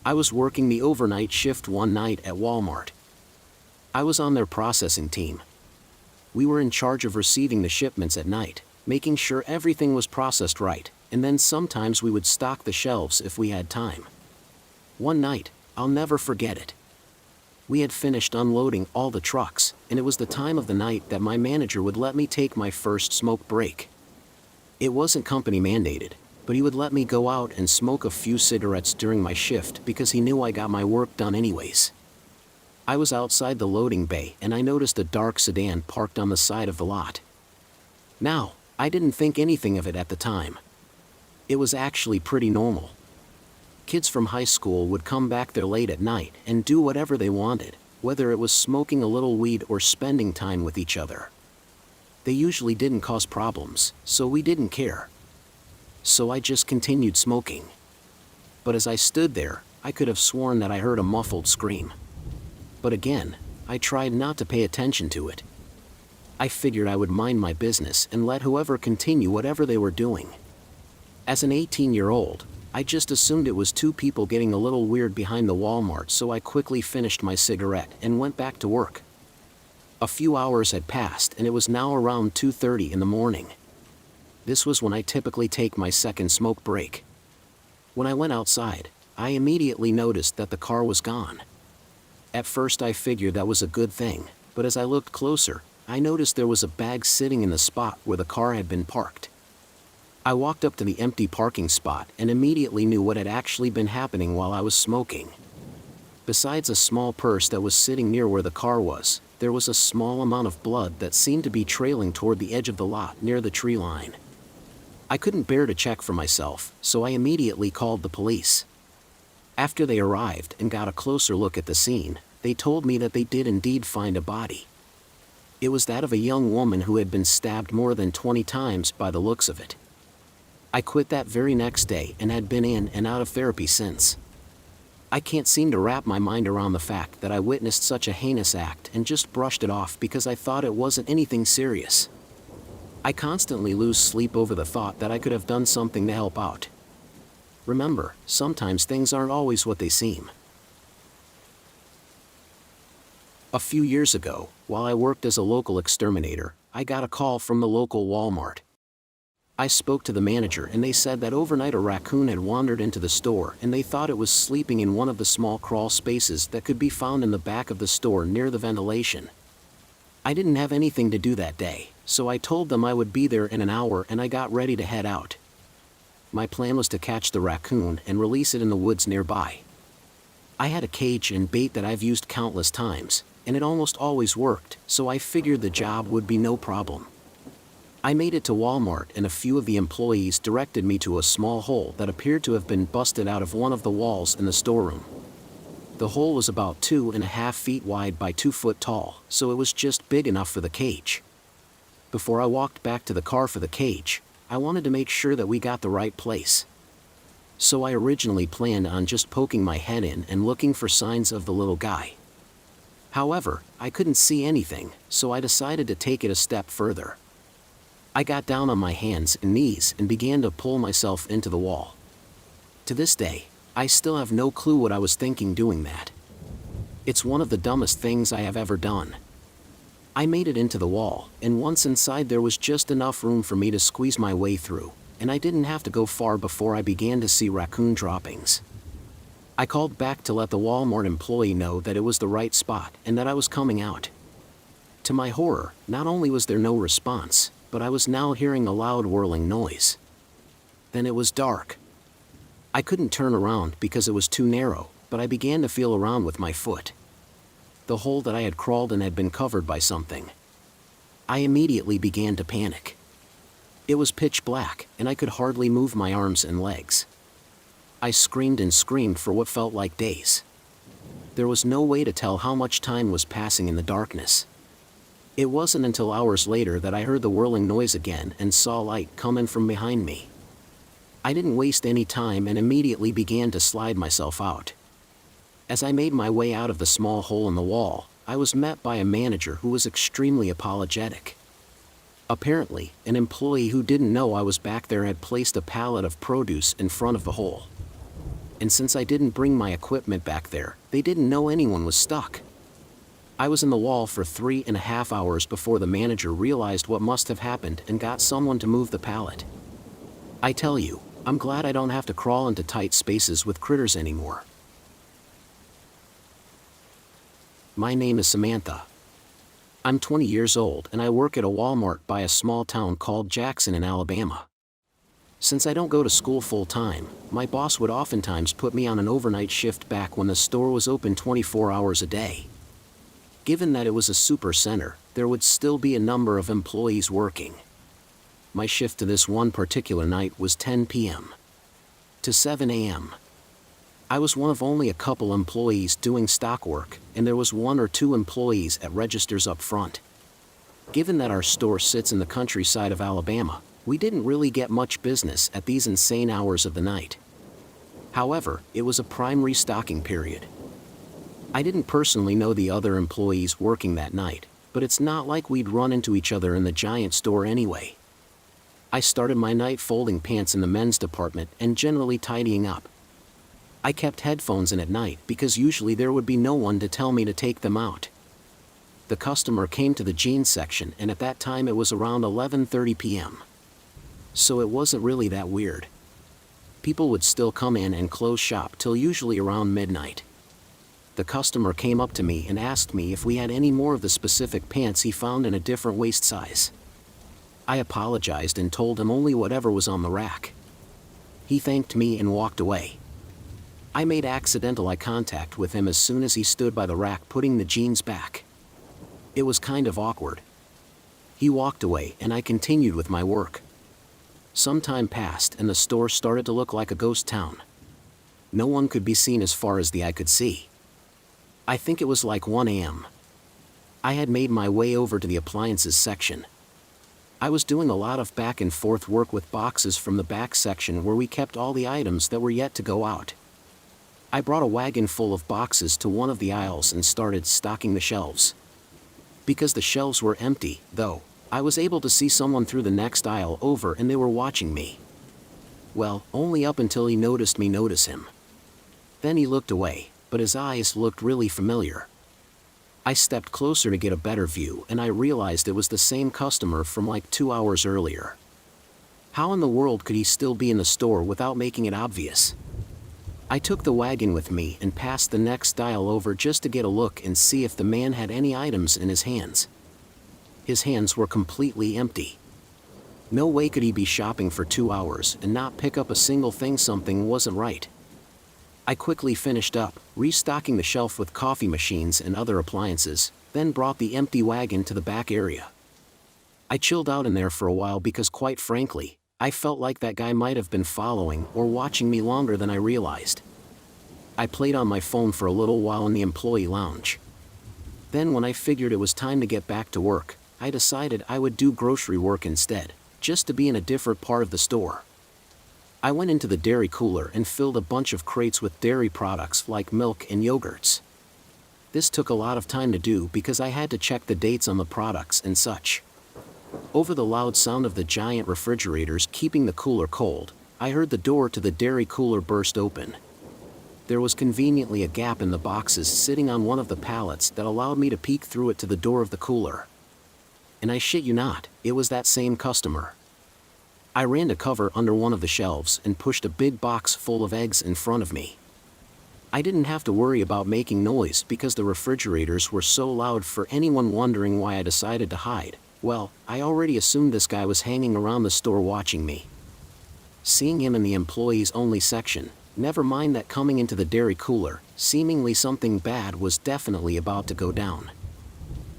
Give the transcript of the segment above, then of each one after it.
I was working the overnight shift one night at Walmart. I was on their processing team. We were in charge of receiving the shipments at night, making sure everything was processed right, and then sometimes we would stock the shelves if we had time. One night, I'll never forget it. We had finished unloading all the trucks, and it was the time of the night that my manager would let me take my first smoke break. It wasn't company mandated, but he would let me go out and smoke a few cigarettes during my shift because he knew I got my work done anyways. I was outside the loading bay and I noticed a dark sedan parked on the side of the lot. Now, I didn't think anything of it at the time. It was actually pretty normal. Kids from high school would come back there late at night and do whatever they wanted, whether it was smoking a little weed or spending time with each other. They usually didn't cause problems, so we didn't care. So I just continued smoking. But as I stood there, I could have sworn that I heard a muffled scream. But again, I tried not to pay attention to it. I figured I would mind my business and let whoever continue whatever they were doing. As an 18-year-old, I just assumed it was two people getting a little weird behind the Walmart, so I quickly finished my cigarette and went back to work. A few hours had passed and it was now around 2:30 in the morning. This was when I typically take my second smoke break. When I went outside, I immediately noticed that the car was gone. At first I figured that was a good thing, but as I looked closer, I noticed there was a bag sitting in the spot where the car had been parked. I walked up to the empty parking spot and immediately knew what had actually been happening while I was smoking. Besides a small purse that was sitting near where the car was, there was a small amount of blood that seemed to be trailing toward the edge of the lot near the tree line. I couldn't bear to check for myself, so I immediately called the police. After they arrived and got a closer look at the scene, they told me that they did indeed find a body. It was that of a young woman who had been stabbed more than 20 times by the looks of it. I quit that very next day and had been in and out of therapy since. I can't seem to wrap my mind around the fact that I witnessed such a heinous act and just brushed it off because I thought it wasn't anything serious. I constantly lose sleep over the thought that I could have done something to help out. Remember, sometimes things aren't always what they seem. A few years ago, while I worked as a local exterminator, I got a call from the local Walmart. I spoke to the manager and they said that overnight a raccoon had wandered into the store and they thought it was sleeping in one of the small crawl spaces that could be found in the back of the store near the ventilation. I didn't have anything to do that day, so I told them I would be there in an hour and I got ready to head out. My plan was to catch the raccoon and release it in the woods nearby. I had a cage and bait that I've used countless times, and it almost always worked, so I figured the job would be no problem. I made it to Walmart and a few of the employees directed me to a small hole that appeared to have been busted out of one of the walls in the storeroom. The hole was about 2.5 feet wide by 2 foot tall, so it was just big enough for the cage. Before I walked back to the car for the cage, I wanted to make sure that we got the right place. So I originally planned on just poking my head in and looking for signs of the little guy. However, I couldn't see anything, so I decided to take it a step further. I got down on my hands and knees and began to pull myself into the wall. To this day, I still have no clue what I was thinking doing that. It's one of the dumbest things I have ever done. I made it into the wall, and once inside there was just enough room for me to squeeze my way through, and I didn't have to go far before I began to see raccoon droppings. I called back to let the Walmart employee know that it was the right spot and that I was coming out. To my horror, not only was there no response, but I was now hearing a loud whirling noise. Then it was dark. I couldn't turn around because it was too narrow, but I began to feel around with my foot. The hole that I had crawled in had been covered by something. I immediately began to panic. It was pitch black, and I could hardly move my arms and legs. I screamed and screamed for what felt like days. There was no way to tell how much time was passing in the darkness. It wasn't until hours later that I heard the whirling noise again and saw light coming from behind me. I didn't waste any time and immediately began to slide myself out. As I made my way out of the small hole in the wall, I was met by a manager who was extremely apologetic. Apparently, an employee who didn't know I was back there had placed a pallet of produce in front of the hole. And since I didn't bring my equipment back there, they didn't know anyone was stuck. I was in the wall for 3.5 hours before the manager realized what must have happened and got someone to move the pallet. I tell you, I'm glad I don't have to crawl into tight spaces with critters anymore. My name is Samantha. I'm 20 years old and I work at a Walmart by a small town called Jackson in Alabama. Since I don't go to school full-time, my boss would oftentimes put me on an overnight shift back when the store was open 24 hours a day. Given that it was a super center, there would still be a number of employees working. My shift to this one particular night was 10 p.m. to 7 a.m. I was one of only a couple employees doing stock work, and there was 1 or 2 employees at registers up front. Given that our store sits in the countryside of Alabama, we didn't really get much business at these insane hours of the night. However, it was a prime restocking period. I didn't personally know the other employees working that night, but it's not like we'd run into each other in the giant store anyway. I started my night folding pants in the men's department and generally tidying up. I kept headphones in at night because usually there would be no one to tell me to take them out. The customer came to the jeans section and at that time it was around 11:30 p.m. So it wasn't really that weird. People would still come in and close shop till usually around midnight. The customer came up to me and asked me if we had any more of the specific pants he found in a different waist size. I apologized and told him only whatever was on the rack. He thanked me and walked away. I made accidental eye contact with him as soon as he stood by the rack putting the jeans back. It was kind of awkward. He walked away and I continued with my work. Some time passed and the store started to look like a ghost town. No one could be seen as far as the eye could see. I think it was like 1 a.m. I had made my way over to the appliances section. I was doing a lot of back and forth work with boxes from the back section where we kept all the items that were yet to go out. I brought a wagon full of boxes to one of the aisles and started stocking the shelves. Because the shelves were empty, though, I was able to see someone through the next aisle over and they were watching me. Well, only up until he noticed me notice him. Then he looked away, but his eyes looked really familiar. I stepped closer to get a better view and I realized it was the same customer from like 2 hours earlier. How in the world could he still be in the store without making it obvious? I took the wagon with me and passed the next aisle over just to get a look and see if the man had any items in his hands. His hands were completely empty. No way could he be shopping for 2 hours and not pick up a single thing. Something wasn't right. I quickly finished up, restocking the shelf with coffee machines and other appliances, then brought the empty wagon to the back area. I chilled out in there for a while because quite frankly, I felt like that guy might have been following or watching me longer than I realized. I played on my phone for a little while in the employee lounge. Then when I figured it was time to get back to work, I decided I would do grocery work instead, just to be in a different part of the store. I went into the dairy cooler and filled a bunch of crates with dairy products like milk and yogurts. This took a lot of time to do because I had to check the dates on the products and such. Over the loud sound of the giant refrigerators keeping the cooler cold, I heard the door to the dairy cooler burst open. There was conveniently a gap in the boxes sitting on one of the pallets that allowed me to peek through it to the door of the cooler. And I shit you not, it was that same customer. I ran to cover under one of the shelves and pushed a big box full of eggs in front of me. I didn't have to worry about making noise because the refrigerators were so loud. For anyone wondering why I decided to hide, well, I already assumed this guy was hanging around the store watching me. Seeing him in the employees only section, never mind that coming into the dairy cooler, seemingly something bad was definitely about to go down.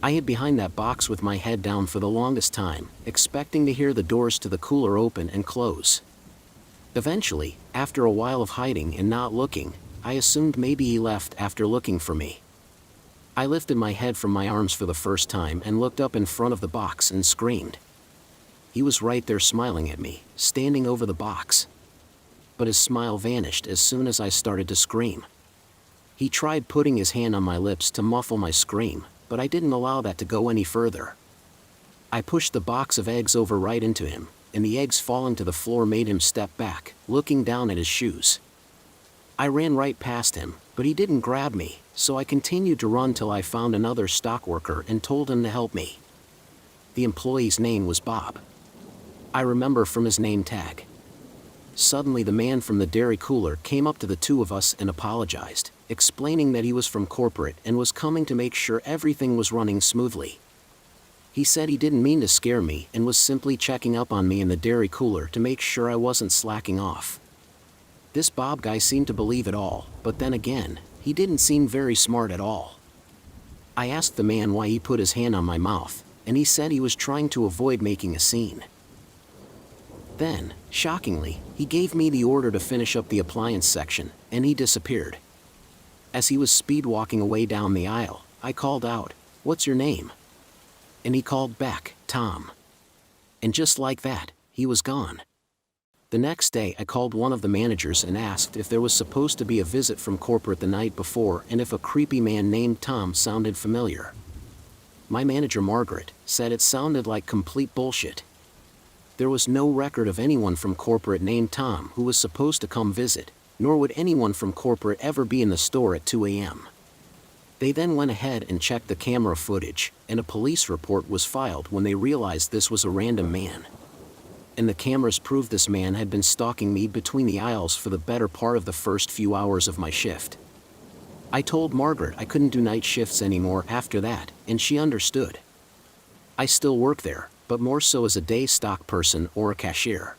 I hid behind that box with my head down for the longest time, expecting to hear the doors to the cooler open and close. Eventually, after a while of hiding and not looking, I assumed maybe he left after looking for me. I lifted my head from my arms for the first time and looked up in front of the box and screamed. He was right there smiling at me, standing over the box. But his smile vanished as soon as I started to scream. He tried putting his hand on my lips to muffle my scream, but I didn't allow that to go any further. I pushed the box of eggs over right into him, and the eggs falling to the floor made him step back, looking down at his shoes. I ran right past him, but he didn't grab me, so I continued to run till I found another stock worker and told him to help me. The employee's name was Bob. I remember from his name tag. Suddenly the man from the dairy cooler came up to the two of us and apologized, explaining that he was from corporate and was coming to make sure everything was running smoothly. He said he didn't mean to scare me and was simply checking up on me in the dairy cooler to make sure I wasn't slacking off. This Bob guy seemed to believe it all, but then again, he didn't seem very smart at all. I asked the man why he put his hand on my mouth, and he said he was trying to avoid making a scene. Then, shockingly, he gave me the order to finish up the appliance section, and he disappeared. As he was speed walking away down the aisle, I called out, "What's your name?" And he called back, "Tom." And just like that, he was gone. The next day I called one of the managers and asked if there was supposed to be a visit from corporate the night before and if a creepy man named Tom sounded familiar. My manager Margaret said it sounded like complete bullshit. There was no record of anyone from corporate named Tom who was supposed to come visit, nor would anyone from corporate ever be in the store at 2 a.m. They then went ahead and checked the camera footage, and a police report was filed when they realized this was a random man. And the cameras proved this man had been stalking me between the aisles for the better part of the first few hours of my shift. I told Margaret I couldn't do night shifts anymore after that, and she understood. I still work there, but more so as a day stock person or a cashier.